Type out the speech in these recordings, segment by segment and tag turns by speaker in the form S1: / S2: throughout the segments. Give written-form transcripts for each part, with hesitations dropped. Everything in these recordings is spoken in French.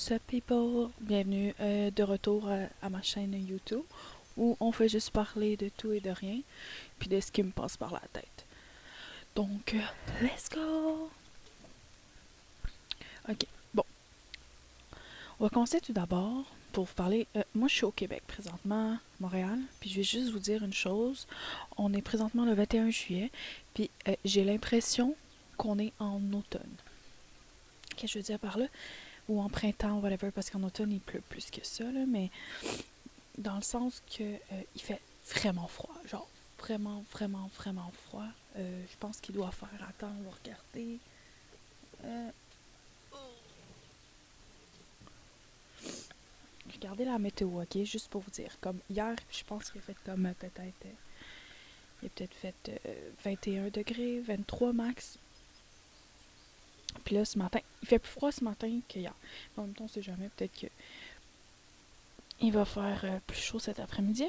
S1: What's up people? Bienvenue de retour à ma chaîne YouTube où on fait juste parler de tout et de rien, puis de ce qui me passe par la tête. Donc, let's go! Ok, bon, on va commencer tout d'abord pour vous parler. Moi, je suis au Québec présentement, Montréal, puis je vais juste vous dire une chose. On est présentement le 21 juillet, puis j'ai l'impression qu'on est en automne. Qu'est-ce que je veux dire par là? Ou en printemps, whatever, parce qu'en automne, il pleut plus que ça, là, mais dans le sens que il fait vraiment froid, genre vraiment froid. Je pense qu'il doit faire, attends, on va regarder. Euh, Regardez la météo, ok, juste pour vous dire. Comme hier, je pense qu'il a fait comme peut-être, il a peut-être fait 21 degrés, 23 max. Puis là, ce matin, il fait plus froid ce matin qu'hier. En même temps, on sait jamais, peut-être que il va faire plus chaud cet après-midi.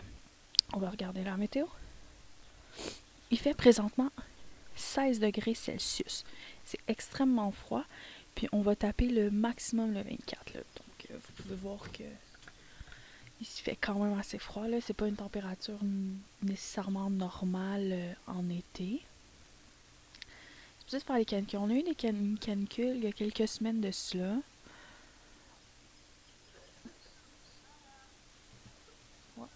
S1: On va regarder la météo. Il fait présentement 16 degrés Celsius. C'est extrêmement froid. Puis on va taper le maximum le 24. Là. Donc vous pouvez voir que il se fait quand même assez froid. Là. C'est pas une température nécessairement normale en été. C'est juste faire les canicules. On a eu des canicules il y a quelques semaines de cela. Ouais.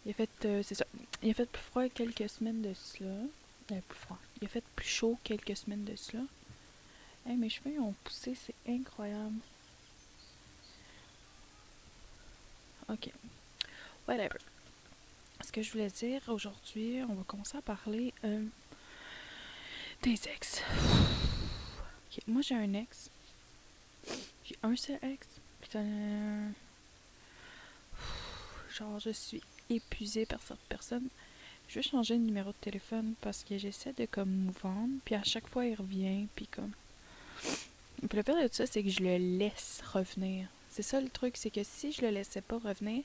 S1: Il a fait, c'est ça. Il a fait plus froid quelques semaines de cela. Plus froid. Il a fait plus chaud quelques semaines de cela. Hey, mes cheveux ont poussé, c'est incroyable. Ok, whatever. Ce que je voulais dire aujourd'hui, on va commencer à parler des ex. Ok, moi j'ai un ex. J'ai un seul ex. Putain. Genre, je suis épuisée par cette personne. Je vais changer de numéro de téléphone parce que j'essaie de comme nous vendre. Puis à chaque fois, il revient. Puis comme. Puis le pire de tout ça, c'est que je le laisse revenir. C'est ça le truc, c'est que si je le laissais pas revenir,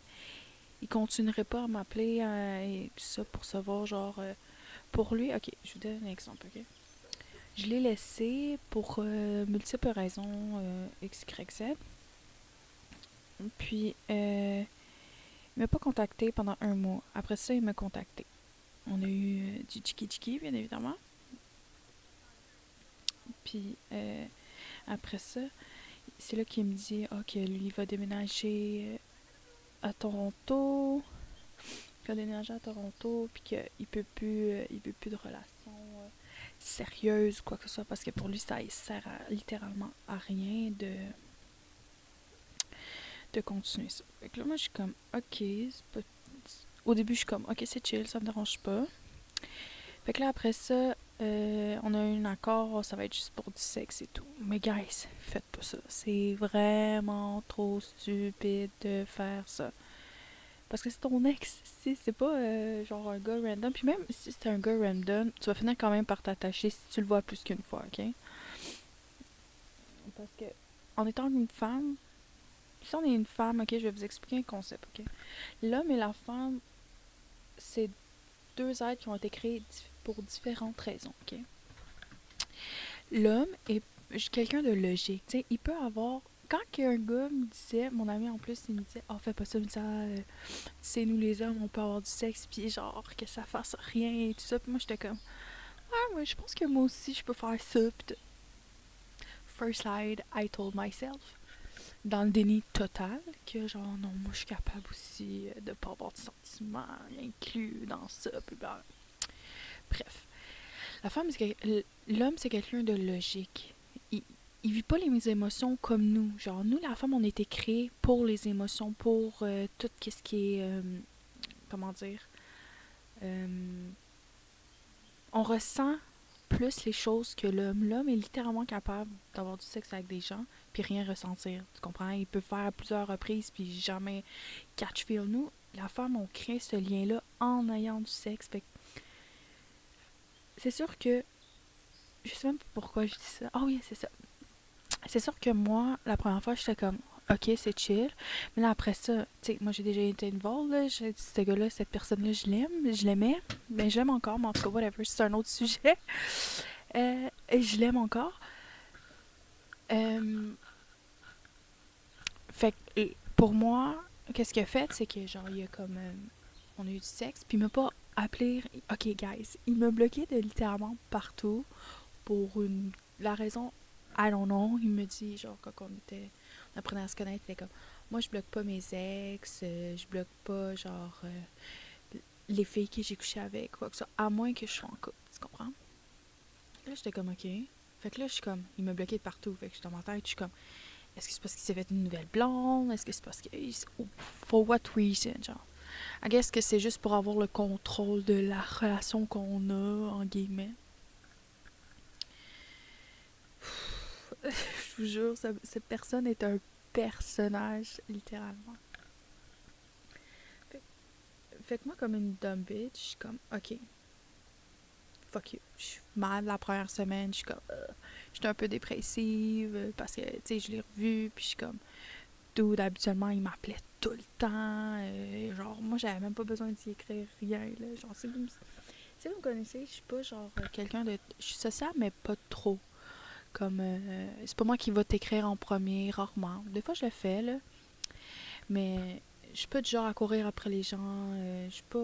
S1: il continuerait pas à m'appeler et tout ça pour savoir, genre. Pour lui, ok, je vous donne un exemple, ok? Je l'ai laissé pour multiples raisons X, Y, Z. Puis, il m'a pas contacté pendant un mois. Après ça, il m'a contacté. On a eu du tchiki-tchiki, bien évidemment. Puis, après ça, c'est là qu'il me dit que lui, il va déménager à Toronto. Il va déménager à Toronto, puis qu'il il peut plus de relations sérieuses, quoi que ce soit, parce que pour lui, ça ne sert littéralement à rien de continuer ça. Fait que là, moi, je suis comme, ok, pas... Au début, je suis comme, ok, c'est chill, ça me dérange pas. Fait que là, après ça, on a eu un accord, ça va être juste pour du sexe et tout. Mais guys, faites pas ça. C'est vraiment trop stupide de faire ça. Parce que c'est ton ex, si c'est pas genre un gars random. Puis même si c'est un gars random, tu vas finir quand même par t'attacher si tu le vois plus qu'une fois, ok? Parce que en étant une femme, si on est une femme, ok, je vais vous expliquer un concept, ok? L'homme et la femme, c'est deux êtres qui ont été créés pour différentes raisons, ok? L'homme est quelqu'un de logique, tu sais, il peut avoir... Quand un gars me disait, mon ami en plus, il me disait « Oh, fais pas ça, tu sais, nous les hommes, on peut avoir du sexe, puis genre, que ça fasse rien et tout ça. » Puis moi, j'étais comme « Ouais, moi, je pense que moi aussi, je peux faire ça. » Puis first slide, I told myself. Dans le déni total, que genre, non, moi, je suis capable aussi de pas avoir de sentiments inclus dans ça. Puis ben, bref. La femme, l'homme, c'est quelqu'un de logique. Il vit pas les émotions comme nous. Genre, nous, la femme, on a été créés pour les émotions, pour tout ce qui est... comment dire? Euh, on ressent plus les choses que l'homme. L'homme est littéralement capable d'avoir du sexe avec des gens puis rien ressentir. Tu comprends? Il peut faire à plusieurs reprises puis jamais catch feel. Nous, la femme, on crée ce lien-là en ayant du sexe. Fait que c'est sûr que... Je sais même pas pourquoi je dis ça. Ah oui, c'est ça. C'est sûr que moi, la première fois, j'étais comme, ok, c'est chill. Mais là, après ça, tu sais, moi, j'ai déjà été involved, là. Ce gars-là, cette personne-là, je l'aime, je l'aimais. Mais je l'aime encore, mais en tout cas, whatever, c'est un autre sujet. Et je l'aime encore. Euh, Fait que pour moi, qu'est-ce qu'il a fait, c'est que genre, il y a comme. On a eu du sexe, puis il m'a pas appelé. Ok, guys, il m'a bloqué de littéralement partout pour la raison. I don't know. Il me dit, genre, quand on apprenait à se connaître, il était comme. Moi, je bloque pas mes ex, je bloque pas, genre, les filles que j'ai couché avec, quoi que ce soit, à moins que je sois en couple, tu comprends? Là, j'étais comme, ok. Fait que là, je suis comme, il m'a bloqué de partout. Fait que je suis dans ma tête, je suis comme, est-ce que c'est parce qu'il s'est fait une nouvelle blonde? Est-ce que c'est parce que. For what reason, genre? I guess que c'est juste pour avoir le contrôle de la relation qu'on a, en guillemets. Je vous jure, cette personne est un personnage, littéralement. Fait, fait que moi, comme une dumb bitch, je suis comme, ok, fuck you. Je suis mal la première semaine, je suis comme, j'étais un peu dépressive, parce que, tu sais, je l'ai revu, puis je suis comme, dude, habituellement, il m'appelait tout le temps, genre, moi, j'avais même pas besoin d'y écrire rien, là, genre, si vous me connaissez, je suis pas, genre, quelqu'un de, je suis sociable, mais pas trop. Comme, c'est pas moi qui va t'écrire en premier, rarement. Des fois, je le fais, là. Mais je suis pas du genre à courir après les gens. Je suis pas.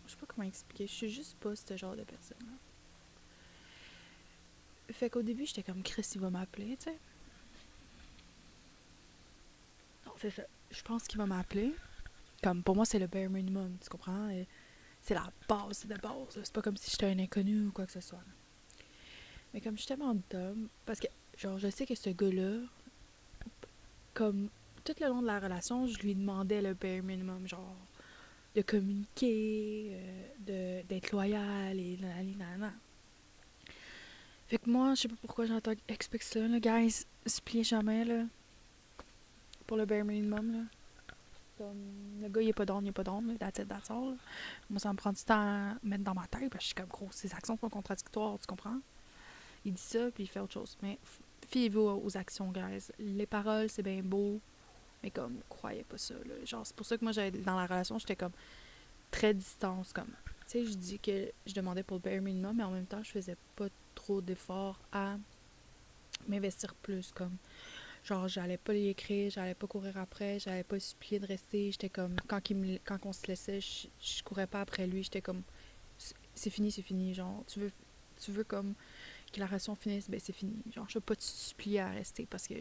S1: Je sais pas comment expliquer. Je suis juste pas ce genre de personne-là. Fait qu'au début, j'étais comme Chris, il va m'appeler, tu sais. Non, c'est ça. Je pense qu'il va m'appeler. Comme pour moi, c'est le bare minimum, tu comprends? Et c'est la base de base. C'est pas comme si j'étais un inconnu ou quoi que ce soit. Mais comme je suis tellement dumb, parce que, genre, je sais que ce gars-là, comme tout le long de la relation, je lui demandais le bare minimum, genre de communiquer, d'être loyal et nanana. Fait que moi, je sais pas pourquoi j'entends expect ça, là, guys, se pliez jamais, là, pour le bare minimum, là. Comme, le gars, il est pas down, là, that's it, that's all. Moi, ça me prend du temps à mettre dans ma tête, parce que je suis comme, gros, ses actions sont contradictoires, tu comprends? Il dit ça, puis il fait autre chose. Mais fiez-vous aux actions, guys. Les paroles, c'est bien beau, mais comme, croyez pas ça, là. Genre, c'est pour ça que moi, dans la relation, j'étais comme très distance, comme. Tu sais, je dis que je demandais pour le bare minimum, mais en même temps, je faisais pas trop d'efforts à m'investir plus, comme. Genre, j'allais pas lui écrire, j'allais pas courir après, j'allais pas supplier de rester. J'étais comme, quand on se laissait, je courais pas après lui, j'étais comme, c'est fini, genre, tu veux comme que la relation finisse, ben c'est fini. Genre, je veux pas te supplier à rester parce que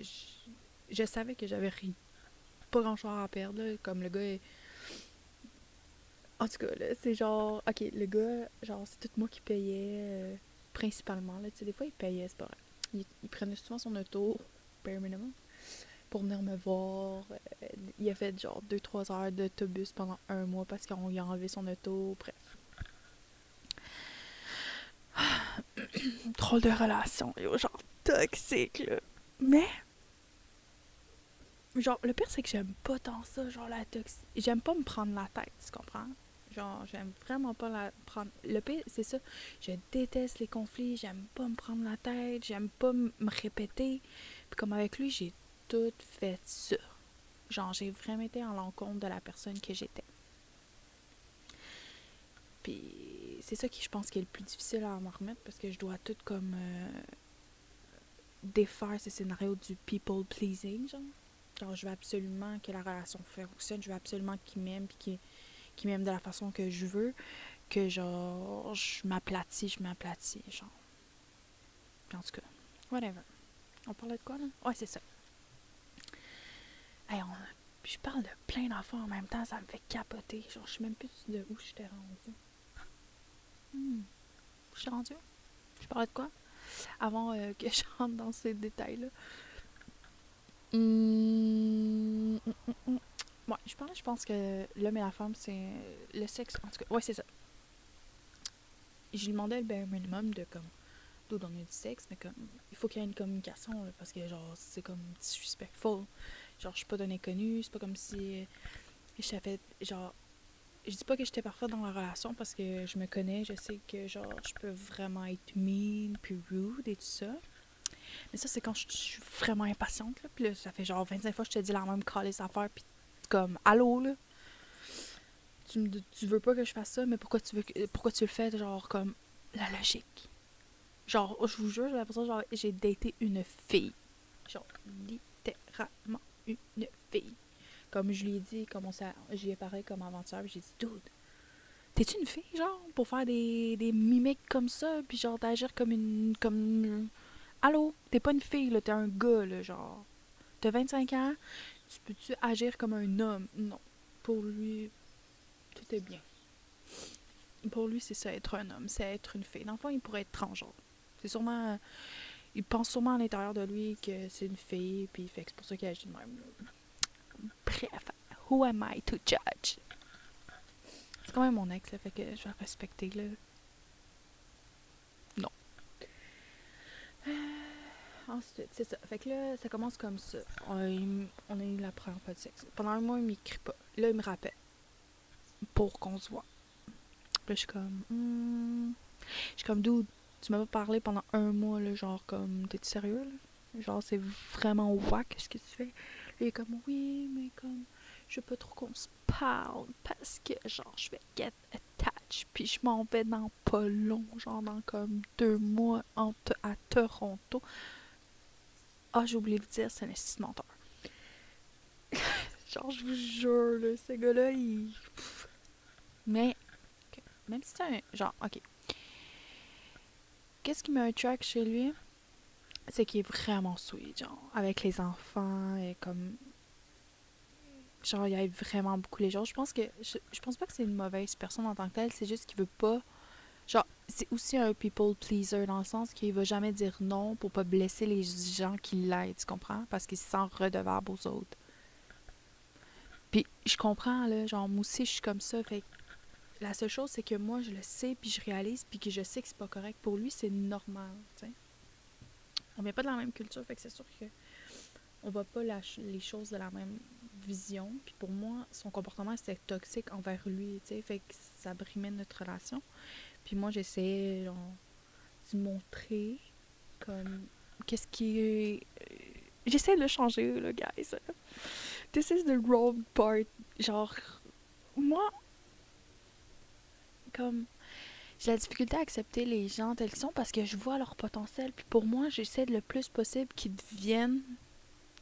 S1: je savais que j'avais pas grand chose à perdre, là. Comme le gars est. En tout cas, là, c'est genre. Ok, le gars, genre, c'est tout moi qui payais, principalement, là. Tu sais, des fois, il payait, c'est pas vrai. Il prenait souvent son auto, bare minimum, pour venir me voir. Il a fait genre 2-3 heures d'autobus pendant un mois parce qu'on lui a enlevé son auto. Bref. Drôle de relation, yo, genre toxique, là. Mais, genre, le pire, c'est que j'aime pas tant ça, genre la toxique. J'aime pas me prendre la tête, tu comprends? Genre, j'aime vraiment pas la prendre. Le pire, c'est ça. Je déteste les conflits, j'aime pas me prendre la tête, j'aime pas me répéter. Puis comme avec lui, j'ai tout fait ça. Genre, j'ai vraiment été en l'encontre de la personne que j'étais. Puis c'est ça qui, je pense, qui est le plus difficile à m'en remettre parce que je dois tout comme défaire ce scénario du people pleasing, genre. Genre, je veux absolument que la relation fonctionne, je veux absolument qu'il m'aime, puis qu'il m'aime de la façon que je veux, que genre, je m'aplatis, genre. Puis en tout cas, whatever. On parlait de quoi, là? Ouais, c'est ça. Hey, je parle de plein d'enfants en même temps, ça me fait capoter. Genre, je sais même plus de où je t'ai rendu. Où je suis rendue? Je parlais de quoi? Avant que je rentre dans ces détails-là. Hum, hum, hum, hum. Ouais, je pense que l'homme et la femme, c'est le sexe. En tout cas, ouais, c'est ça. Je lui demandais le bare minimum de comme d'où on a du sexe, mais comme il faut qu'il y ait une communication là, parce que genre c'est comme disrespectful. Genre je suis pas d'un inconnu, c'est pas comme si je t'avais genre je dis pas que j'étais parfaite dans la relation parce que je me connais, je sais que genre je peux vraiment être mean puis rude et tout ça. Mais ça c'est quand je suis vraiment impatiente là, puis là ça fait genre 25 fois que je te dis la même calice affaire puis comme allô là, tu veux pas que je fasse ça mais pourquoi tu le fais genre comme la logique. Genre, je vous jure, j'ai l'impression genre j'ai daté une fille. Genre, littéralement une fille. Comme je lui ai dit, comme j'y ai parlé comme avant-hier, j'ai dit, dude, t'es-tu une fille, genre, pour faire des mimiques comme ça, puis genre d'agir comme une. Comme. Allô, t'es pas une fille, là, t'es un gars, là, genre. T'as 25 ans, tu peux-tu agir comme un homme? Non. Pour lui, tout est bien. Pour lui, c'est ça, être un homme, c'est être une fille. Dans le fond, il pourrait être transgenre. C'est sûrement. Il pense sûrement à l'intérieur de lui que c'est une fille, puis fait que c'est pour ça qu'il agit de même, là. Bref, who am I to judge? C'est quand même mon ex, là, fait que je vais le respecter, là. Non. Ensuite, c'est ça. Fait que là, ça commence comme ça. On a eu la première fois de sexe. Pendant un mois, il m'écrit pas. Là, il me rappelle. Pour qu'on se voit. Là, je suis comme. Je suis comme, dude, tu m'as pas parlé pendant un mois, là. Genre, comme, t'es-tu sérieux, là? Genre, c'est vraiment whack ce que tu fais. Là, il est comme, oui, mais comme, je veux pas trop qu'on se parle. Parce que, genre, je vais get attached. Puis je m'en vais dans pas long. Genre, dans comme 2 mois à Toronto. Ah, j'ai oublié de dire, c'est un esti de menteur. Genre, je vous jure, là, ce gars-là, il. Mais, même si c'est un. Genre, ok. Qu'est-ce qui me attract chez lui? C'est qu'il est vraiment sweet, genre, avec les enfants, et comme. Genre, il aide vraiment beaucoup les gens. Je pense que. Je pense pas que c'est une mauvaise personne en tant que telle, c'est juste qu'il veut pas. Genre, c'est aussi un people pleaser dans le sens qu'il va jamais dire non pour pas blesser les gens qui l'aident, tu comprends? Parce qu'il se sent redevable aux autres. Puis, je comprends, là, genre, moi aussi, je suis comme ça, fait. La seule chose, c'est que moi, je le sais, puis je réalise, puis que je sais que c'est pas correct. Pour lui, c'est normal, tu sais. On vient pas de la même culture, fait que c'est sûr que on voit pas les choses de la même vision. Puis pour moi, son comportement, c'était toxique envers lui, tu sais. Fait que ça brimait notre relation. Puis moi, j'essayais, genre, de montrer, comme, qu'est-ce qui est... J'essaie de le changer, là, guys. This is the wrong part. Genre, moi, comme j'ai la difficulté à accepter les gens tels qu'ils sont parce que je vois leur potentiel. Puis pour moi, j'essaie le plus possible qu'ils deviennent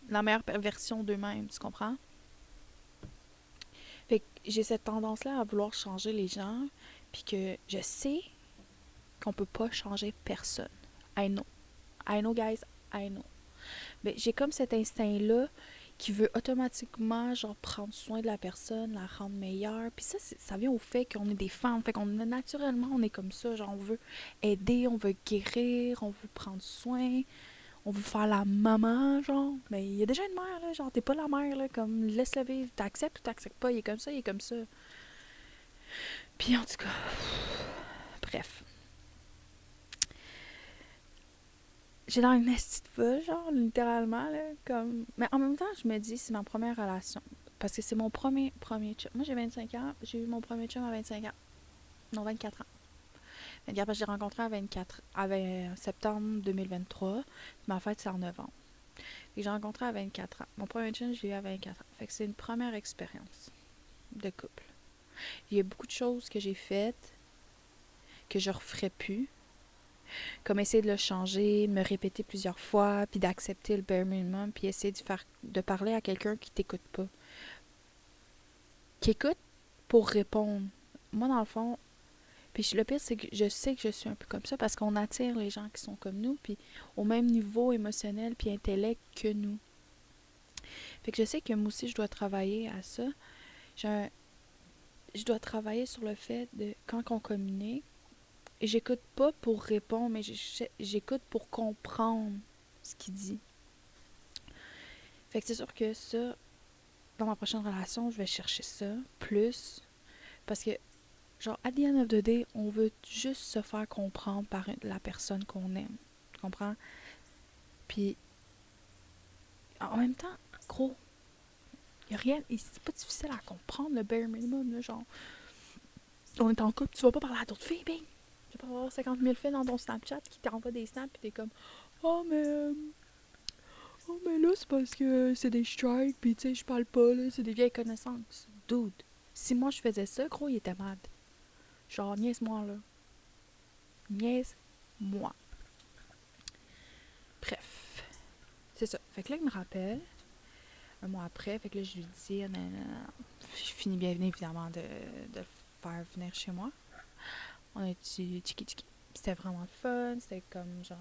S1: la meilleure version d'eux-mêmes, tu comprends? Fait que j'ai cette tendance-là à vouloir changer les gens, puis que je sais qu'on peut pas changer personne. I know. I know, guys, I know. Mais j'ai comme cet instinct-là qui veut automatiquement genre prendre soin de la personne, la rendre meilleure. Puis ça vient au fait qu'on est des femmes, fait qu'on naturellement on est comme ça, genre on veut aider, on veut guérir, on veut prendre soin, on veut faire la maman, genre. Mais il y a déjà une mère là, genre t'es pas la mère là, comme laisse-le vivre, t'acceptes ou t'acceptes pas, il est comme ça, il est comme ça. Puis en tout cas, bref. J'ai dans une estime folle, genre, littéralement, là, comme... Mais en même temps, je me dis, c'est ma première relation. Parce que c'est mon premier chum. Moi, j'ai 25 ans, j'ai eu mon premier chum à 25 ans. Non, 24 ans. 24, parce que j'ai rencontré à 24, septembre 2023. Ma fête, c'est en novembre. Et j'ai rencontré à 24 ans. Mon premier chum, je l'ai eu à 24 ans. Fait que c'est une première expérience de couple. Il y a beaucoup de choses que j'ai faites que je referais plus. Comme essayer de le changer, me répéter plusieurs fois, puis d'accepter le bare minimum, puis essayer de parler à quelqu'un qui t'écoute pas. Qui écoute pour répondre. Moi, dans le fond, puis le pire, c'est que je sais que je suis un peu comme ça parce qu'on attire les gens qui sont comme nous, puis au même niveau émotionnel puis intellect que nous. Fait que je sais que moi aussi, je dois travailler à ça. Je dois travailler sur le fait de, quand on communique, et j'écoute pas pour répondre, mais j'écoute pour comprendre ce qu'il dit. Fait que c'est sûr que ça, dans ma prochaine relation, je vais chercher ça plus. Parce que, genre, at the end of the day, on veut juste se faire comprendre par la personne qu'on aime. Tu comprends? Puis, en même temps, gros, y a rien. C'est pas difficile à comprendre le bare minimum, là. Genre, on est en couple, tu vas pas parler à d'autres filles, bing! Tu vas pas avoir 50 000 filles dans ton Snapchat qui t'envoient des snaps, pis t'es comme, oh, mais. Oh, mais là, c'est parce que c'est des strikes, pis tu sais, je parle pas, là, c'est des vieilles connaissances. Dude, si moi je faisais ça, gros, il était mad. Genre, niaise-moi, là. Niaise-moi. Bref. C'est ça. Fait que là, il me rappelle, un mois après, fait que là, je lui dis, je finis bien évidemment de le faire venir chez moi. On a dit tchiki. C'était vraiment le fun, c'était comme genre,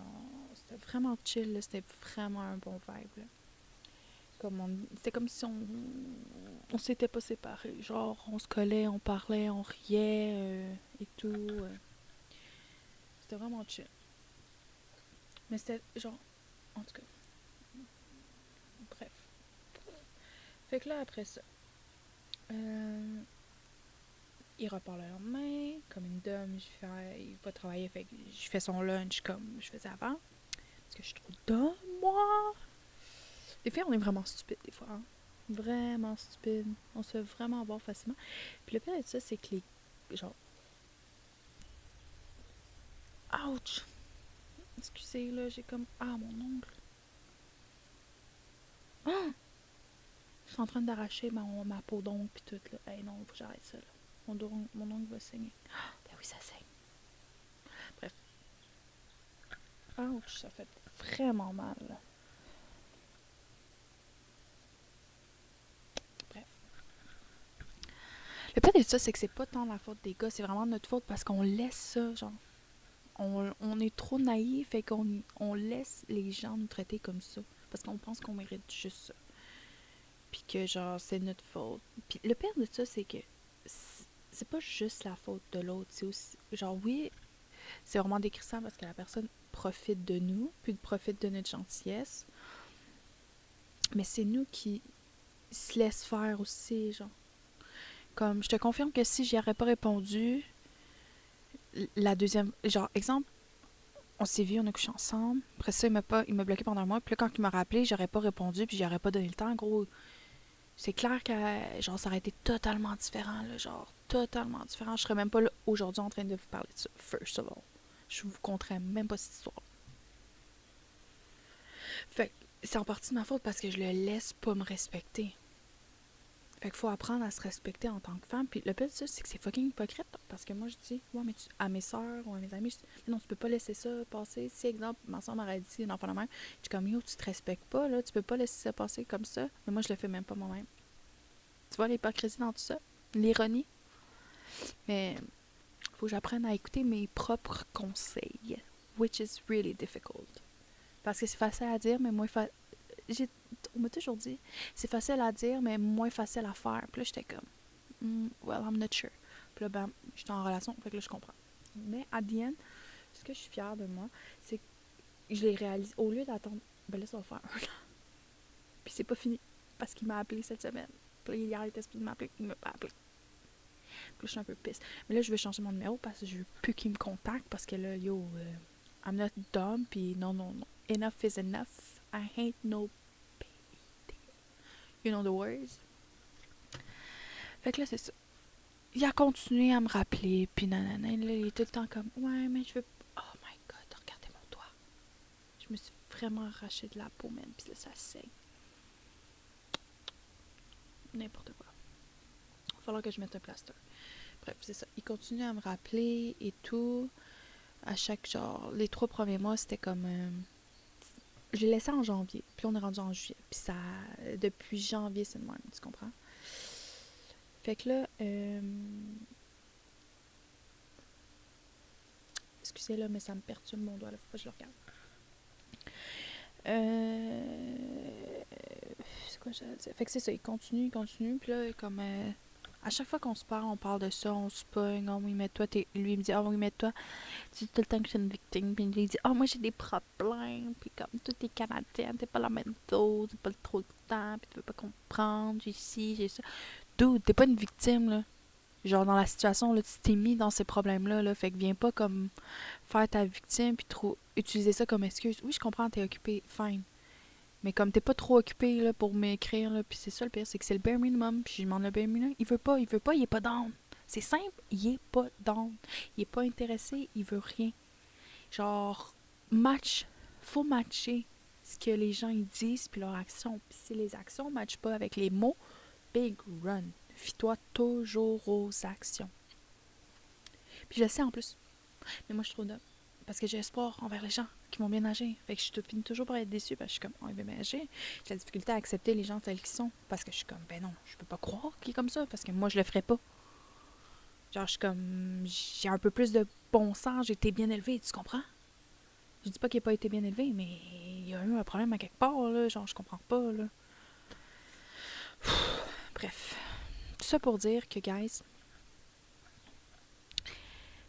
S1: c'était vraiment chill, là, c'était vraiment un bon vibe, là. C'était comme si on s'était pas séparés. Genre, on se collait, on parlait, on riait et tout. C'était vraiment chill. Mais c'était genre, en tout cas, bref. Fait que là, après ça, il repart le lendemain, comme une dame, il va travailler, fait que je fais son lunch comme je faisais avant. Parce que je suis trop dumb, moi! Les filles, on est vraiment stupides, des fois, hein? Vraiment stupide. On se fait vraiment avoir facilement. Puis le pire de ça, c'est que les. Genre. Ouch! Excusez, là, j'ai comme. Ah, mon ongle. Ah! Je suis en train d'arracher ma peau d'ongle pis tout, là. Hey, non, faut que j'arrête ça, là. Mon ongle va saigner. Ah, ben oui, ça saigne. Bref. Ouch, ça fait vraiment mal, là. Bref. Le pire de ça, c'est que c'est pas tant la faute des gars, c'est vraiment notre faute parce qu'on laisse ça, genre. On est trop naïf et qu'on laisse les gens nous traiter comme ça. Parce qu'on pense qu'on mérite juste ça. Puis que, genre, c'est notre faute. Puis le pire de ça, c'est que c'est pas juste la faute de l'autre. C'est aussi, genre, oui, c'est vraiment décrissant parce que la personne profite de nous, puis profite de notre gentillesse. Mais c'est nous qui se laisse faire aussi, genre. Comme, je te confirme que si j'y aurais pas répondu, la deuxième... Genre, exemple, on s'est vu, on a couché ensemble. Après ça, il m'a bloqué pendant un mois. Puis là, quand il m'a rappelé, j'aurais pas répondu, puis j'aurais pas donné le temps. Gros, c'est clair que genre, ça aurait été totalement différent. Là, genre, totalement différent. Je serais même pas là aujourd'hui en train de vous parler de ça. First of all. Je vous conterais même pas cette histoire. Fait que c'est en partie de ma faute parce que je le laisse pas me respecter. Fait qu'il faut apprendre à se respecter en tant que femme. Puis le pire de ça, c'est que c'est fucking hypocrite. Parce que moi, je dis, ouais, mais à mes soeurs ou à mes amis, je dis, mais non, tu peux pas laisser ça passer. Si, exemple, ma soeur m'aurait dit une enfant de même, je dis comme, yo, tu te respectes pas, là, tu peux pas laisser ça passer comme ça. Mais moi, je le fais même pas moi-même. Tu vois l'hypocrisie dans tout ça? L'ironie? Mais faut que j'apprenne à écouter mes propres conseils. Which is really difficult. Parce que c'est facile à dire, mais on m'a toujours dit, c'est facile à dire, mais moins facile à faire. Puis là, j'étais comme, well, I'm not sure. Puis là, ben, j'étais en relation, fait que là, je comprends. Mais, at the end, ce que je suis fière de moi, c'est que je l'ai réalisé. Au lieu d'attendre, ben là, ça va faire un an. Puis c'est pas fini, parce qu'il m'a appelé cette semaine. Puis là, il arrête de m'appeler, il m'a pas appelé. Puis là, je suis un peu pisse. Mais là, je vais changer mon numéro parce que je veux plus qu'il me contacte, parce que là, yo, I'm not dumb, puis non. Enough is enough. I ain't no baby. You know the words? Fait que là, c'est ça. Il a continué à me rappeler, puis nanana, là, il est tout le temps comme, ouais, mais je veux... Oh my god, regardez mon doigt. Je me suis vraiment arraché de la peau, même, puis là, ça saigne. N'importe quoi. Il va falloir que je mette un plaster. Bref, c'est ça. Il continue à me rappeler et tout. À chaque genre, les 3 premiers mois, c'était comme... je l'ai laissé en janvier, puis on est rendu en juillet. Puis ça... Depuis janvier, c'est le même, tu comprends? Fait que là... excusez là, mais ça me perturbe mon doigt, là, faut pas que je le regarde. C'est quoi j'allais dire? Fait que c'est ça, il continue, puis là, comme... à chaque fois qu'on se parle, on parle de ça, on se pogne, oh oui, mais toi, lui, il me dit, oh oui, mais toi, tu dis tout le temps que je suis une victime, puis lui, il dit, oh, moi, j'ai des problèmes, puis comme, tout est canadien, t'es pas la même dose, t'as pas trop de temps, puis tu veux pas comprendre, j'ai ci, j'ai ça. Dude, t'es pas une victime, là. Genre, dans la situation, là, tu t'es mis dans ces problèmes-là, là, fait que viens pas, comme, faire ta victime, puis trop utiliser ça comme excuse. Oui, je comprends, t'es occupé, fine. Mais comme t'es pas trop occupé là, pour m'écrire, là, puis c'est ça le pire, c'est que c'est le bare minimum, puis je lui demande le bare minimum, il veut pas, il est pas down. C'est simple, il est pas down. Il est pas intéressé, il veut rien. Genre, faut matcher ce que les gens ils disent, puis leurs actions. Puis si les actions matchent pas avec les mots, big run. Fie-toi toujours aux actions. Puis je le sais en plus, mais moi je suis trop dumb. Parce que j'ai espoir envers les gens qui vont bien agir. Fait que je finis toujours par être déçue parce que je suis comme, oh, il veut bien agir. J'ai la difficulté à accepter les gens tels qu'ils sont. Parce que je suis comme, ben non, je peux pas croire qu'il est comme ça. Parce que moi, je le ferais pas. Genre, je suis comme, j'ai un peu plus de bon sens, j'ai été bien élevée, tu comprends? Je dis pas qu'il n'a pas été bien élevé, mais il y a eu un problème à quelque part, là. Genre, je comprends pas, là. Bref. Tout ça pour dire que, guys,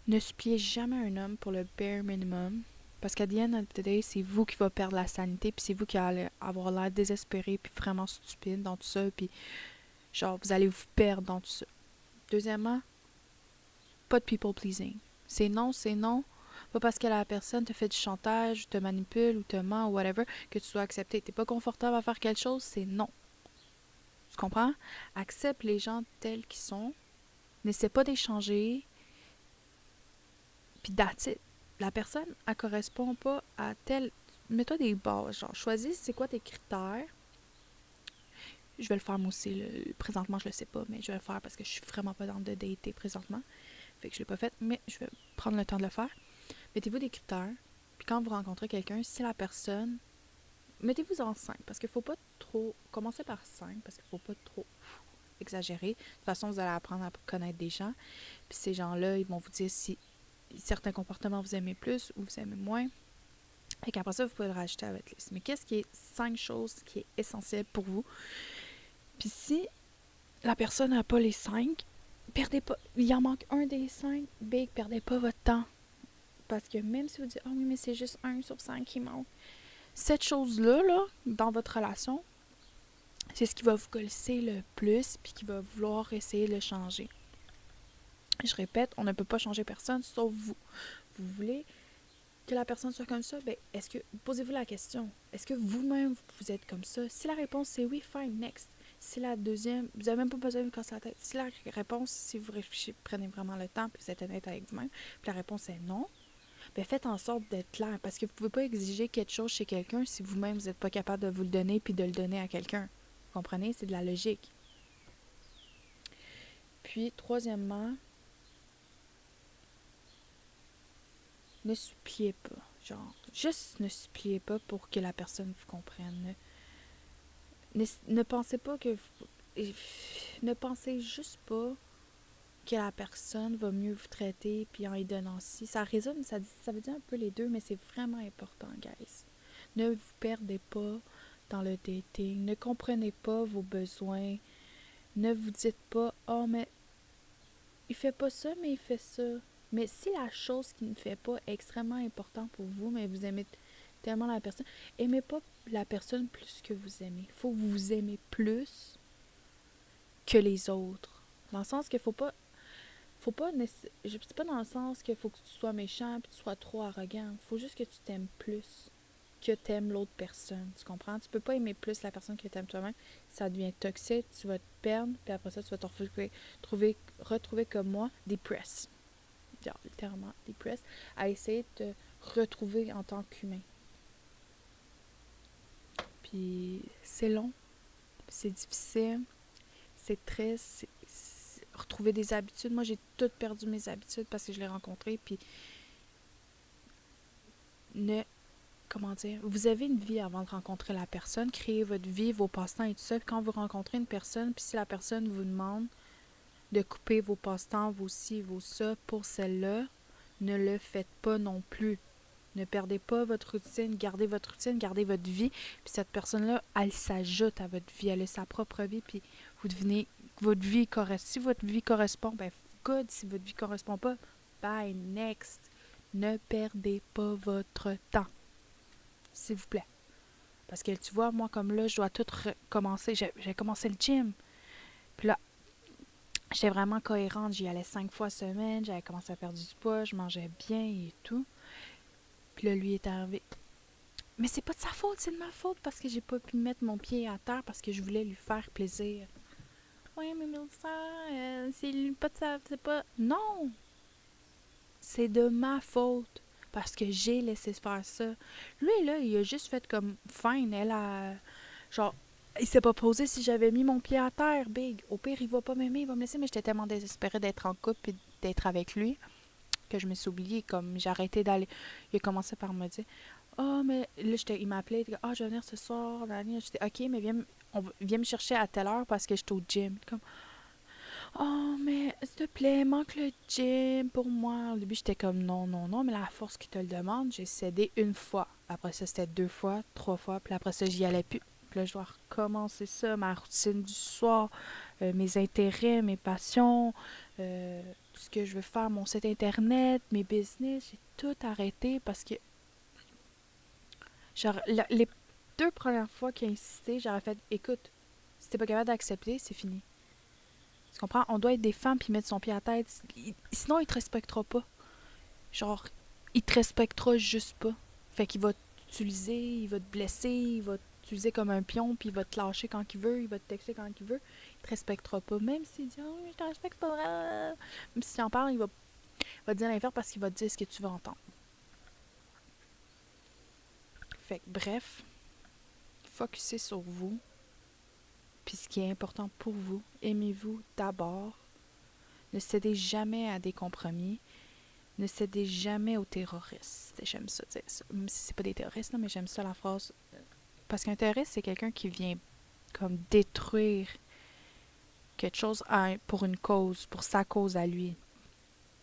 S1: ne suppliez jamais un homme pour le bare minimum. Parce qu'à the end of the day, c'est vous qui va perdre la sanité, puis c'est vous qui allez avoir l'air désespéré, puis vraiment stupide dans tout ça, puis genre, vous allez vous perdre dans tout ça. Deuxièmement, pas de people pleasing. C'est non, c'est non. Pas parce que la personne te fait du chantage, te manipule, ou te ment, ou whatever, que tu dois accepter. T'es pas confortable à faire quelque chose, c'est non. Tu comprends? Accepte les gens tels qu'ils sont. N'essaie pas d'échanger. Puis that's it. La personne, elle correspond pas à tel... Mets-toi des bases. Genre, choisis c'est quoi tes critères. Je vais le faire moi aussi. Là. Présentement, je le sais pas, mais je vais le faire parce que je suis vraiment pas dans de dater présentement. Fait que je l'ai pas fait, mais je vais prendre le temps de le faire. Mettez-vous des critères. Puis quand vous rencontrez quelqu'un, si la personne... Mettez-vous en 5, parce qu'il faut pas trop... Commencez par 5, parce qu'il faut pas trop exagérer. De toute façon, vous allez apprendre à connaître des gens. Puis ces gens-là, ils vont vous dire si certains comportements vous aimez plus ou vous aimez moins. Et qu'après ça, vous pouvez le rajouter à votre liste. Mais qu'est-ce qui est 5 choses qui est essentiel pour vous? Puis si la personne n'a pas les 5, perdez pas... Il en manque un des 5, big, perdez pas votre temps. Parce que même si vous dites « Ah oui, mais c'est juste 1 sur 5 qui manque », cette chose-là, là, dans votre relation, c'est ce qui va vous coller le plus puis qui va vouloir essayer de le changer. Je répète, on ne peut pas changer personne sauf vous. Vous voulez que la personne soit comme ça, ben est-ce que posez-vous la question, est-ce que vous-même vous êtes comme ça? Si la réponse c'est oui, fine, next. Si la deuxième, vous n'avez même pas besoin de vous casser la tête. Si la réponse, si vous réfléchissez, prenez vraiment le temps puis vous êtes honnête avec vous-même, puis la réponse est non, ben faites en sorte d'être clair parce que vous ne pouvez pas exiger quelque chose chez quelqu'un si vous-même vous n'êtes pas capable de vous le donner puis de le donner à quelqu'un. Vous comprenez? C'est de la logique. Puis, troisièmement, ne suppliez pas. Genre, juste ne suppliez pas pour que la personne vous comprenne. Ne pensez pas que... Ne pensez juste pas que la personne va mieux vous traiter puis en y donnant ci. Ça résonne, ça veut dire un peu les deux, mais c'est vraiment important, guys. Ne vous perdez pas dans le dating. Ne comprenez pas vos besoins. Ne vous dites pas « Oh, mais il fait pas ça, mais il fait ça. » Mais si la chose qu'il ne fait pas est extrêmement importante pour vous, mais vous aimez tellement la personne, aimez pas la personne plus que vous aimez. Il faut que vous vous aimez plus que les autres. Dans le sens qu'il faut pas... C'est pas dans le sens qu'il faut que tu sois méchant et que tu sois trop arrogant. Il faut juste que tu t'aimes plus que t'aimes l'autre personne. Tu comprends? Tu peux pas aimer plus la personne que t'aimes toi-même. Ça devient toxique, tu vas te perdre, puis après ça, tu vas te retrouver comme moi, depressed. Genre, littéralement, depressed, à essayer de te retrouver en tant qu'humain. Puis, c'est long, c'est difficile, c'est triste, retrouver des habitudes. Moi, j'ai tout perdu mes habitudes parce que je l'ai rencontré, puis comment dire, vous avez une vie avant de rencontrer la personne, créez votre vie, vos passe-temps et tout ça. Puis quand vous rencontrez une personne, puis si la personne vous demande de couper vos passe-temps, vos ci, vos ça, pour celle-là, ne le faites pas non plus. Ne perdez pas votre routine, gardez votre vie, puis cette personne-là, elle s'ajoute à votre vie, elle a sa propre vie, puis vous devenez, votre vie si votre vie correspond, ben good, si votre vie correspond pas, bye, next. Ne perdez pas votre temps. S'il vous plaît. Parce que tu vois, moi comme là, je dois tout recommencer. J'ai commencé le gym. Puis là, j'étais vraiment cohérente. J'y allais 5 fois semaine. J'avais commencé à perdre du poids. Je mangeais bien et tout. Puis là, lui est arrivé. Mais c'est pas de sa faute, c'est de ma faute parce que j'ai pas pu mettre mon pied à terre parce que je voulais lui faire plaisir. Oui, mais Mélissa, c'est pas de sa... C'est pas... Non! C'est de ma faute. Parce que j'ai laissé faire ça. Lui, là, il a juste fait comme fine. Elle a... Genre, il s'est pas posé si j'avais mis mon pied à terre, big. Au pire, il va pas m'aimer, il va me laisser. Mais j'étais tellement désespérée d'être en couple et d'être avec lui que je me suis oubliée. Comme j'ai arrêté d'aller. Il a commencé par me dire oh, mais là, il m'a appelé. Il dit ah, je vais venir ce soir. J'étais ok, mais viens me chercher à telle heure parce que j'étais au gym. Comme oh, mais s'il te plaît, manque le gym pour moi. Au début, j'étais comme non, non, non, mais la force qui te le demande, j'ai cédé une fois. Après ça, c'était 2 fois, 3 fois, puis après ça, j'y allais plus. Puis là, je dois recommencer ça, ma routine du soir, mes intérêts, mes passions, tout ce que je veux faire, mon site internet, mes business. J'ai tout arrêté parce que, genre, les 2 premières fois qu'il a insisté, j'aurais fait écoute, si t'es pas capable d'accepter, c'est fini. Tu comprends? On doit être des femmes puis mettre son pied à la tête. Sinon, il te respectera pas. Genre, il te respectera juste pas. Fait qu'il va t'utiliser, il va te blesser, il va t'utiliser comme un pion, puis il va te lâcher quand il veut, il va te texter quand il veut. Il te respectera pas. Même s'il dit oh, je te respecte pas. Même si tu en parles, il va te dire l'inverse parce qu'il va te dire ce que tu veux entendre. Fait que, bref, focussez sur vous. Puis ce qui est important pour vous, aimez-vous d'abord. Ne cédez jamais à des compromis. Ne cédez jamais aux terroristes. J'aime ça dire ça. Même si c'est pas des terroristes, non, mais j'aime ça la phrase. Parce qu'un terroriste, c'est quelqu'un qui vient comme détruire quelque chose pour une cause, pour sa cause à lui.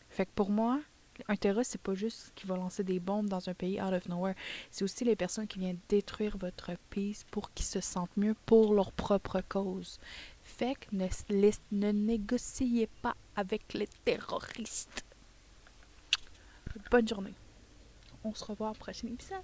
S1: Fait que pour moi, un terroriste, c'est pas juste qui va lancer des bombes dans un pays out of nowhere. C'est aussi les personnes qui viennent détruire votre peace pour qu'ils se sentent mieux pour leur propre cause. Fait que ne négociez pas avec les terroristes. Bonne journée. On se revoit au prochain épisode.